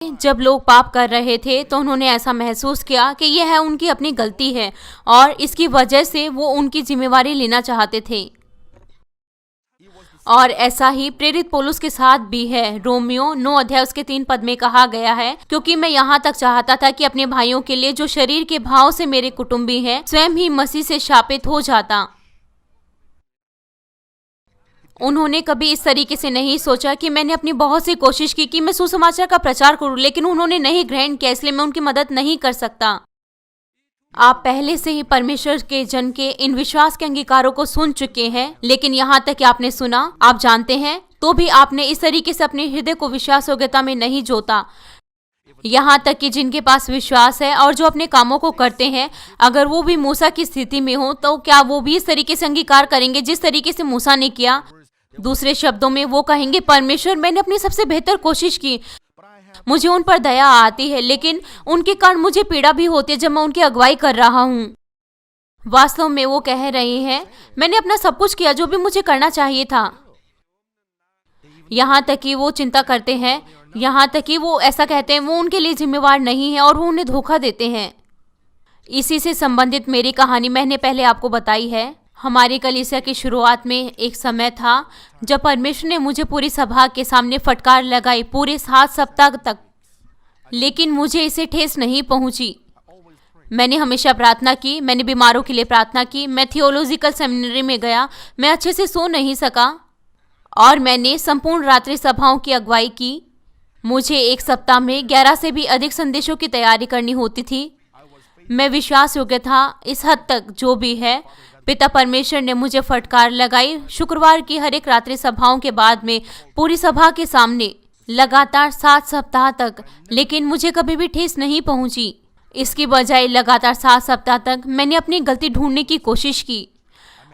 जब लोग पाप कर रहे थे तो उन्होंने ऐसा महसूस किया कि यह है उनकी अपनी गलती है और इसकी वजह से वो उनकी जिम्मेवारी लेना चाहते थे। और ऐसा ही प्रेरित पौलुस के साथ भी है। रोमियो 9 अध्याय उसके 3 पद में कहा गया है, क्योंकि मैं यहाँ तक चाहता था कि अपने भाइयों के लिए जो शरीर के भाव से मेरे कुटुंबी हैं स्वयं ही मसीह से शापित हो जाता। उन्होंने कभी इस तरीके से नहीं सोचा कि मैंने अपनी बहुत सी कोशिश की कि मैं सुसमाचार का प्रचार करूं, लेकिन उन्होंने नहीं ग्रहण किया, इसलिए मैं उनकी मदद नहीं कर सकता। आप पहले से ही परमेश्वर के जन के इन विश्वास के अंगीकारों को सुन चुके हैं, लेकिन यहाँ तक कि आपने सुना, आप जानते हैं, तो भी आपने इस तरीके से अपने हृदय को विश्वास योग्यता में नहीं जोता। यहाँ तक कि जिनके पास विश्वास है और जो अपने कामों को करते हैं, अगर वो भी मूसा की स्थिति में हो तो क्या वो भी इस तरीके से अंगीकार करेंगे जिस तरीके से मूसा ने किया? दूसरे शब्दों में वो कहेंगे, परमेश्वर मैंने अपनी सबसे बेहतर कोशिश की, मुझे उन पर दया आती है, लेकिन उनके कारण मुझे पीड़ा भी होती है जब मैं उनकी अगुवाई कर रहा हूँ। वास्तव में वो कह रहे हैं, मैंने अपना सब कुछ किया जो भी मुझे करना चाहिए था। यहाँ तक कि वो चिंता करते हैं, यहाँ तक कि वो ऐसा कहते हैं वो उनके लिए जिम्मेवार नहीं है और वो उन्हें धोखा देते हैं। इसी से संबंधित मेरी कहानी मैंने पहले आपको बताई है। हमारी कलीसिया की शुरुआत में एक समय था जब परमेश्वर ने मुझे पूरी सभा के सामने फटकार लगाई पूरे 7 सप्ताह तक, लेकिन मुझे इसे ठेस नहीं पहुंची। मैंने हमेशा प्रार्थना की, मैंने बीमारों के लिए प्रार्थना की, मैं थियोलॉजिकल सेमिनरी में गया, मैं अच्छे से सो नहीं सका और मैंने संपूर्ण रात्रि सभाओं की अगुवाई की। मुझे एक सप्ताह में 11 से भी अधिक संदेशों की तैयारी करनी होती थी। मैं विश्वास योग्य था इस हद तक जो भी है। पिता परमेश्वर ने मुझे फटकार लगाई शुक्रवार की हर एक रात्रि सभाओं के बाद में पूरी सभा के सामने लगातार 7 सप्ताह तक, लेकिन मुझे कभी भी ठेस नहीं पहुंची। इसकी बजाय लगातार 7 सप्ताह तक मैंने अपनी गलती ढूंढने की कोशिश की।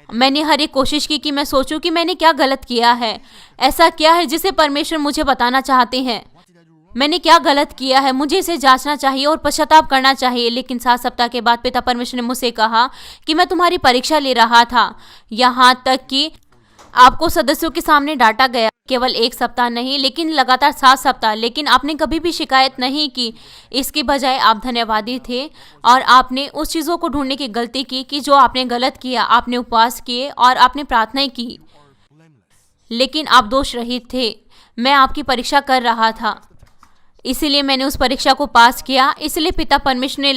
मैंने हर एक कोशिश की कि मैं सोचूं कि मैंने क्या गलत किया है, ऐसा क्या है जिसे परमेश्वर मुझे बताना चाहते हैं। मैंने क्या गलत किया है, मुझे इसे जांचना चाहिए और पश्चाताप करना चाहिए। लेकिन 7 सप्ताह के बाद पिता परमेश्वर ने मुझसे कहा कि मैं तुम्हारी परीक्षा ले रहा था, यहाँ तक कि आपको सदस्यों के सामने डांटा गया, केवल 1 सप्ताह नहीं लेकिन लगातार 7 सप्ताह, लेकिन आपने कभी भी शिकायत नहीं की। इसके बजाय आप धन्यवादी थे और आपने उस चीज़ों को ढूंढने की गलती की कि जो आपने गलत किया। आपने उपवास किए और आपने प्रार्थनाएं की, लेकिन आप दोष रहित थे। मैं आपकी परीक्षा कर रहा था, इसीलिए मैंने उस परीक्षा को पास किया। इसलिए पिता परमेश्वर ने